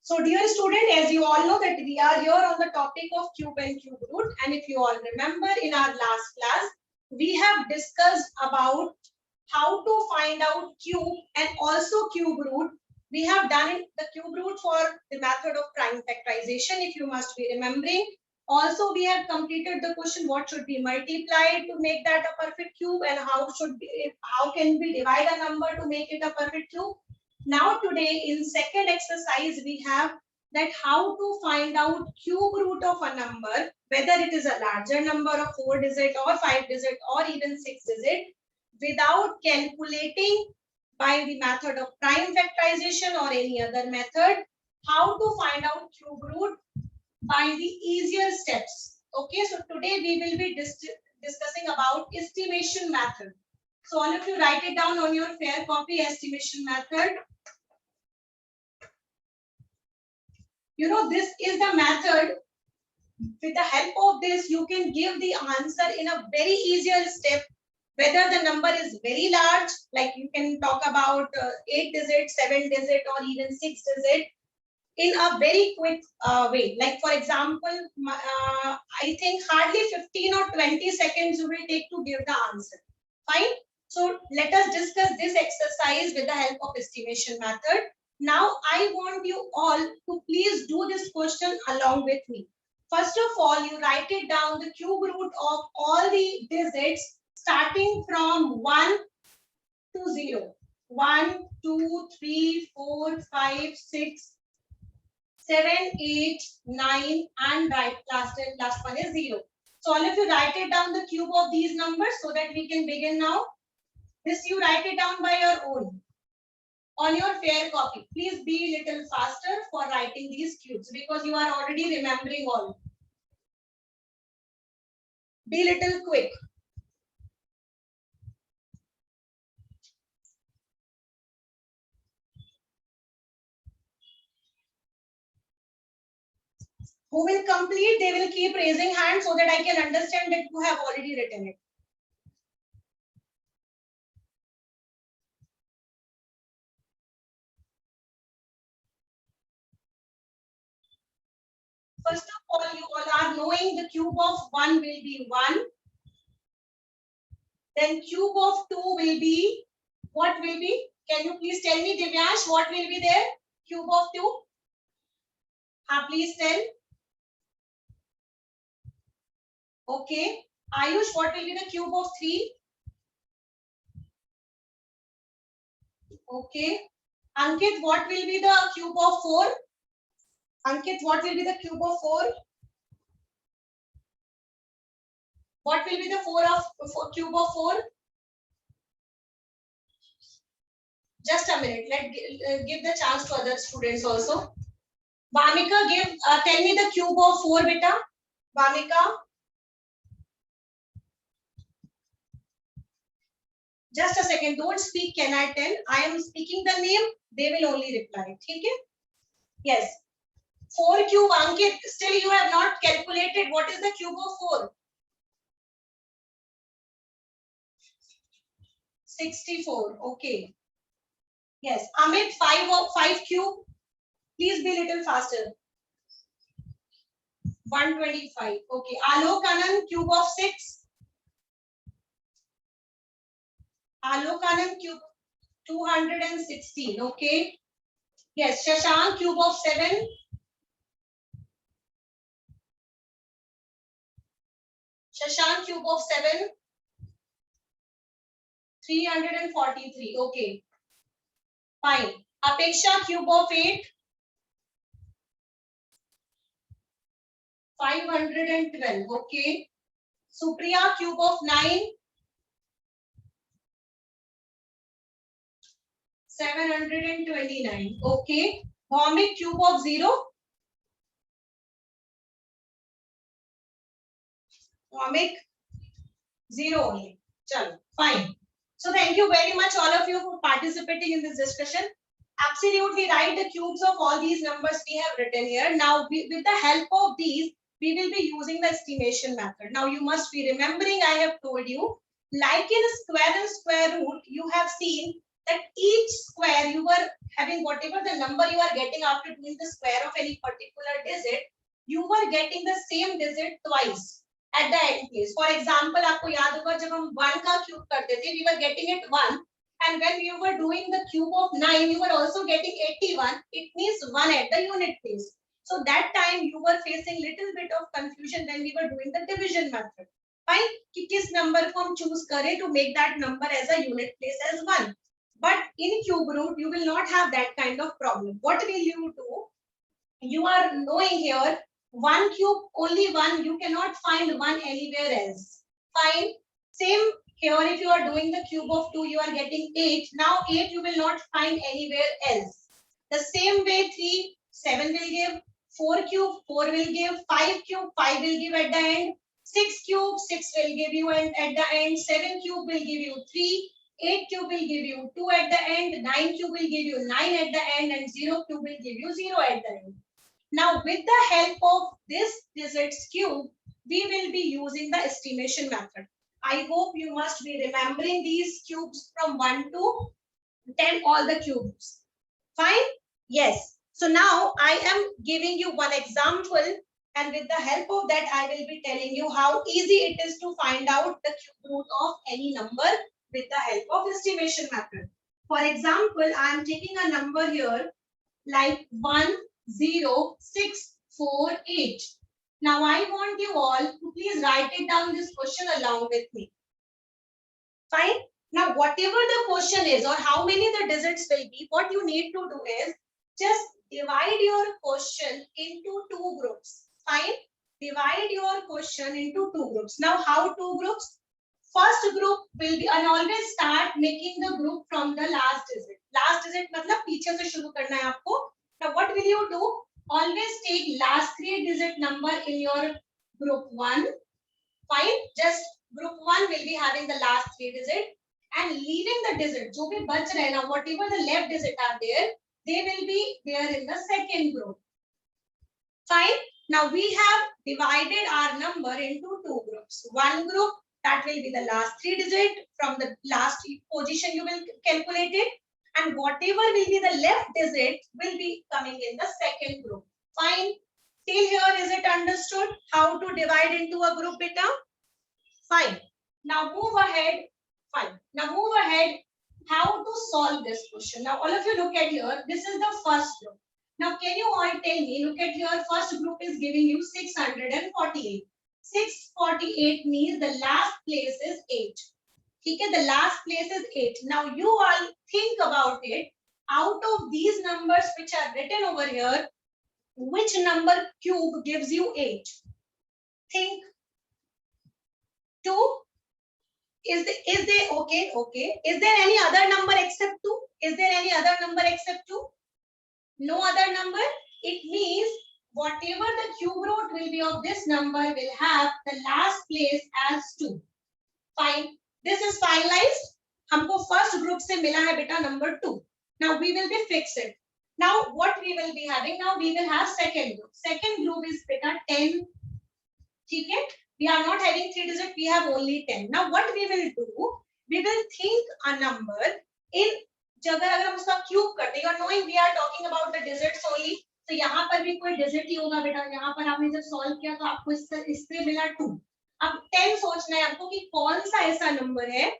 So dear student, as you all know that we are here on the topic of cube and cube root, and if you all remember in our last class, we have discussed about how to find out cube and also cube root. We have done the cube root for the method of prime factorization, if you must be remembering. Also, we have completed the question what should be multiplied to make that a perfect cube, and how can we divide a number to make it a perfect cube. Now today in second exercise we have that how to find out cube root of a number, whether it is a larger number of 4 digit or 5 digit or even 6 digit, without calculating by the method of prime factorization or any other method. How to find out cube root by the easier steps. Okay, so today we will be discussing about estimation method. So all of you write it down on your fair copy, estimation method. You know, this is the method. With the help of this, you can give the answer in a very easier step. Whether the number is very large, like you can talk about 8 digit, 7 digit, or even 6 digit, in a very quick way. Like for example, I think hardly 15 or 20 seconds you will take to give the answer. Fine. So let us discuss this exercise with the help of estimation method. Now I want you all to please do this question along with me. First of all, you write it down the cube root of all the digits starting from 1 to 0. 1, 2, 3, 4, 5, 6, 7, 8, 9, and last one is 0. So all of you write it down the cube of these numbers so that we can begin now. This you write it down by your own on your fair copy. Please be a little faster for writing these cubes because you are already remembering all. Be little quick. Who will complete? They will keep raising hands so that I can understand that you have already written it. First of all, you all are knowing the cube of 1 will be 1. Then cube of 2 will be, what will be? Can you please tell me, Divyash, what will be there? Cube of 2? Please tell. Okay. Ayush, what will be the cube of 3? Okay. Ankit, what will be the cube of 4? Ankit, what will be the cube of 4? What will be the cube of 4? Just a minute. Let's give the chance to other students also. Vamika, tell me the cube of 4, beta. Vamika. Just a second. Don't speak. Can I tell? I am speaking the name. They will only reply. Okay? Yes. 4 cube, Ankit. Still, you have not calculated what is the cube of 4. 64. Okay. Yes. Amit, 5 cube. Please be little faster. 125. Okay. Alok Anand, cube of 6. Alok Anand, cube 216. Okay. Yes. Shashank, cube of 7. Shashank, cube of 7. 343. Okay. Fine. Apeksha, cube of 8. 512. Okay. Supriya, cube of 9. 729. Okay. Bhaumik, cube of 0. Bhaumik, 0 only. Chalo. Fine. So thank you very much all of you for participating in this discussion. Absolutely right. The cubes of all these numbers we have written here. Now with the help of these, we will be using the estimation method. Now you must be remembering I have told you, like in square and square root, you have seen that each square you were having whatever the number you are getting after doing the square of any particular digit, you were getting the same digit twice at the end place. For example, आपको याद होगा जब हम 1 का cube करते थे, we were getting it 1, and when you were doing the cube of 9, you were also getting 81. It means 1 at the unit place. So that time you were facing little bit of confusion when we were doing the division method. Fine, कि किस number को हम choose करें to make that number as a unit place as 1. But in cube root, you will not have that kind of problem. What will you do? You are knowing here, 1 cube, only 1, you cannot find 1 anywhere else. Fine. Same here, if you are doing the cube of 2, you are getting 8. Now 8 you will not find anywhere else. The same way 3, 7 will give, 4 cube, 4 will give, 5 cube, 5 will give at the end, 6 cube, 6 will give you and at the end, 7 cube will give you 3, 8 cube will give you 2 at the end, 9 cube will give you 9 at the end, and 0 cube will give you 0 at the end. Now with the help of this digits cube, we will be using the estimation method. I hope you must be remembering these cubes from 1 to 10, all the cubes. Fine? Yes. So now I am giving you one example, and with the help of that, I will be telling you how easy it is to find out the cube root of any number with the help of estimation method. For example, I am taking a number here like 10648. Now I want you all to please write it down this question along with me. Fine. Now whatever the question is or how many the digits will be, what you need to do is just divide your question into 2 groups. Fine. Divide your question into 2 groups. Now how 2 groups? First group will be, and always start making the group from the last digit. Last digit मतलब पीछे से शुरू करना है आपको. Now what will you do? Always take last 3 digit number in your group 1. Fine. Just group 1 will be having the last 3 digit, and leaving the digit जो भी बच रहे ना, whatever the left digit are there, they will be there in the second group. Fine. Now we have divided our number into 2 groups. One group, that will be the last 3 digit, from the last position you will calculate it, and whatever will be the left digit will be coming in the second group. Fine. Till here, is it understood how to divide into a group, beta? Fine. Now move ahead. Fine. Now move ahead. How to solve this question? Now all of you look at here. This is the first group. Now can you all tell me? Look at here. First group is giving you 648. 648 means the last place is 8. Okay, the last place is 8. Now you all think about it. Out of these numbers which are written over here, which number cube gives you 8? Think. 2. Is there okay? Is there any other number except 2? Is there any other number except 2? No other number? It means whatever the cube root will be of this number will have the last place as 2. Fine. This is finalized. हमको first group से मिला है बेटा number 2. Now we will be fixed. Now what we will be having? Now we will have second group. Second group is beta 10. ठीक है? We are not having 3 digits. We have only 10. Now what we will do? We will think a number in जगह अगर हम उसका cube करते हैं, knowing we are talking about the digits only, तो यहाँ पर भी कोई डिजिट ही होगा बेटा. यहाँ पर आपने जब सॉल्व किया तो आपको इससे मिला 2. अब 10 सोचना है आपको कि कौन सा ऐसा नंबर है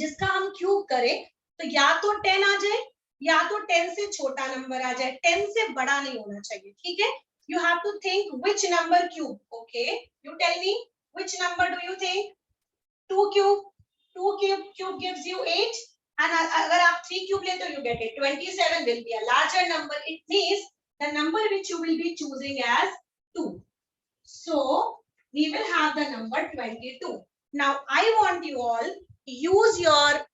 जिसका हम क्यूब करें तो या तो 10 आ जाए या तो 10 से छोटा नंबर आ जाए. 10 से बड़ा नहीं होना चाहिए. ठीक है? You have to think which number cube. Okay, you tell me which number do you think? 2 cube. 2 cube gives you 8. And अगर आप 3 cube लेते हो, you get it. 27 will be a larger number. It means the number which you will be choosing as 2. So we will have the number 22. Now I want you all use your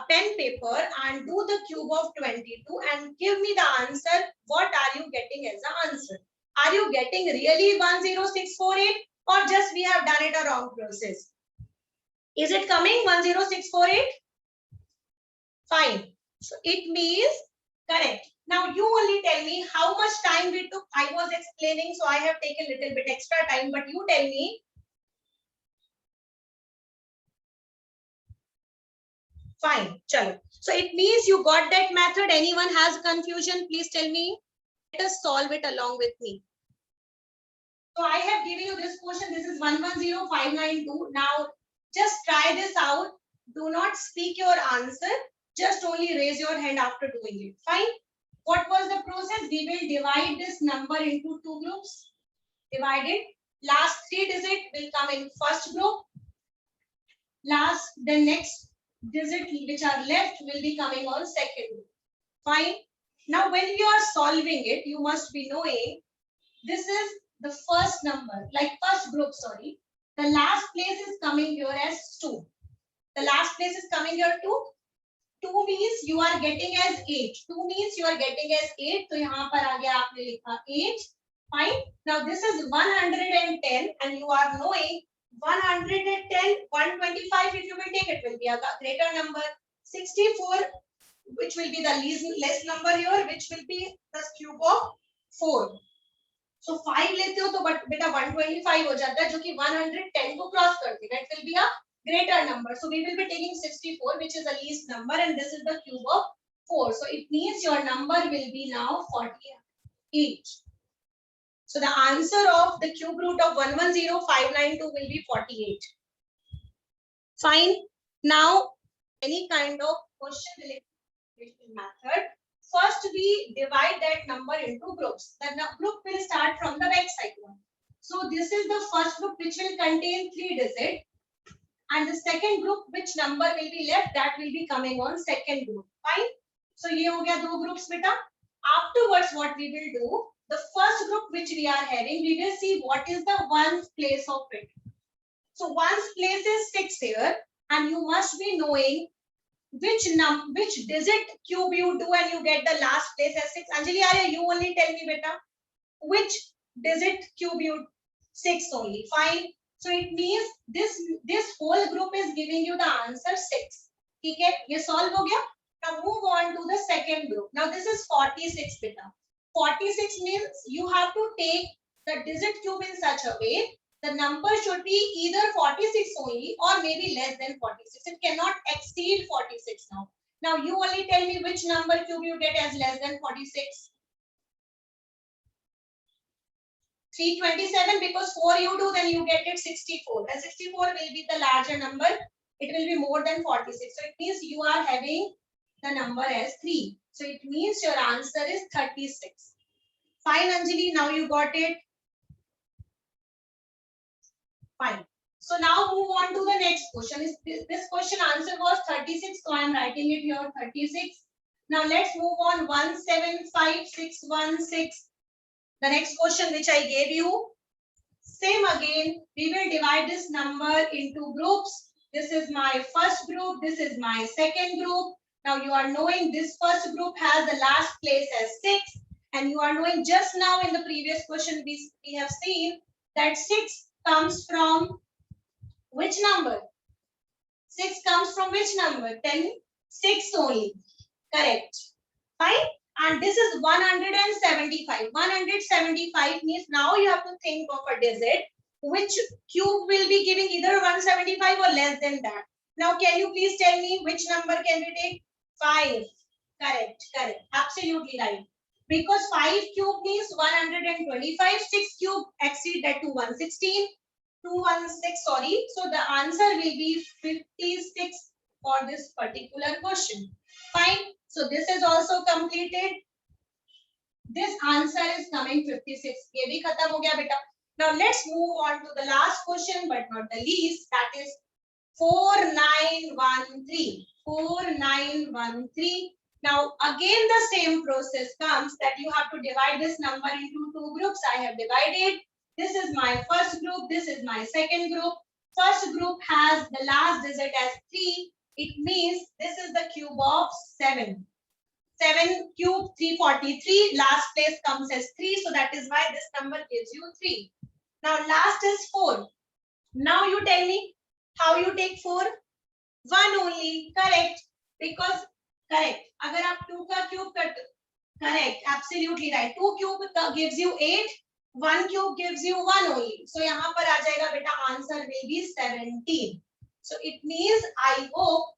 pen paper and do the cube of 22 and give me the answer. What are you getting as the answer? Are you getting really 10648 or just we have done it a wrong process? Is it coming 10648? Fine. So it means correct. Now you only tell me how much time we took. I was explaining, so I have taken a little bit extra time, but you tell me. Fine. Chalo. So it means you got that method. Anyone has confusion, please tell me. Let us solve it along with me. So I have given you this question. This is 110592. Now just try this out. Do not speak your answer. Just only raise your hand after doing it. Fine. What was the process? We will divide this number into two groups. Divide it. Last three digit will come in first group. The next digit which are left will be coming on second group. Fine. Now when you are solving it, you must be knowing this is the first number, like first group, sorry. The last place is coming here as 2. The last place is coming here 2. 2 means you are getting as 8. 2 means you are getting as 8. So यहाँ पर आ गया आपने लिखा 8. Fine. Now this is 110 and you are knowing 110, 125 if you will take it will be a greater number. 64 which will be the less number here which will be the cube of 4. So 5 लेते हो तो बेटा 125 हो जाता है जो कि 110 को क्रॉस करती है. That will be a greater number. So we will be taking 64 which is the least number and this is the cube of 4. So it means your number will be now 48. So the answer of the cube root of 110592 will be 48. Fine. Now any kind of question related method. First, we divide that number into groups. The group will start from the back side one. So this is the first group which will contain 3 digits. And the second group, which number will be left, that will be coming on second group. Fine. So ये हो गया 2 groups बेटा. Afterwards, what we will do, the first group which we are having, we will see what is the ones place of it. So ones place is 6 here, and you must be knowing which digit cube you do and you get the last place as 6. Anjali, Arya, you only tell me beta which digit cube you 6 only. Fine. So it means this whole group is giving you the answer 6. ठीक है, ये solve हो गया. Now move on to the second group. Now this is 46 beta. 46 means you have to take the digit cube in such a way the number should be either 46 only or maybe less than 46. It cannot exceed 46 now. Now you only tell me which number cube you get as less than 46. 327 because 4 you do then you get it 64. And 64 will be the larger number. It will be more than 46. So it means you are having the number as 3. So it means your answer is 36. Fine Anjali, now you got it. Fine. So now move on to the next question. This question answer was 36. So I am writing it here 36. Now let's move on 175616. The next question which I gave you. Same again. We will divide this number into groups. This is my first group. This is my second group. Now you are knowing this first group has the last place as 6. And you are knowing just now in the previous question we have seen that 6 comes from which number? 6 comes from which number? 10, 6 only. Correct. Fine. And this is 175. 175 means now you have to think of a digit which cube will be giving either 175 or less than that. Now can you please tell me which number can we take? 5. Correct. Correct. Absolutely right. Because 5 cube means 125, 6 cube exceed that to 116, 216, sorry. So the answer will be 56 for this particular question. Fine. So this is also completed. This answer is coming 56. ये भी खत्म हो गया बेटा. Now let's move on to the last question, but not the least. That is 4913. 4913. Now again the same process comes that you have to divide this number into two groups. I have divided. This is my first group. This is my second group. First group has the last digit as 3. It means this is the cube of 7. 7 cube 343. Last place comes as 3. So that is why this number gives you 3. Now last is 4. Now you tell me how you take 4. 1 only. Correct. Because correct. अगर आप 2 का cube करते correct. Absolutely right. 2 cube gives you 8. 1 cube gives you 1 only. So यहाँ पर आ जाएगा बेटा answer will be 17. So it means I hope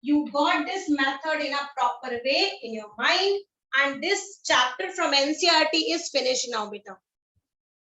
You got this method in a proper way in your mind, and this chapter from NCERT is finished now, beta.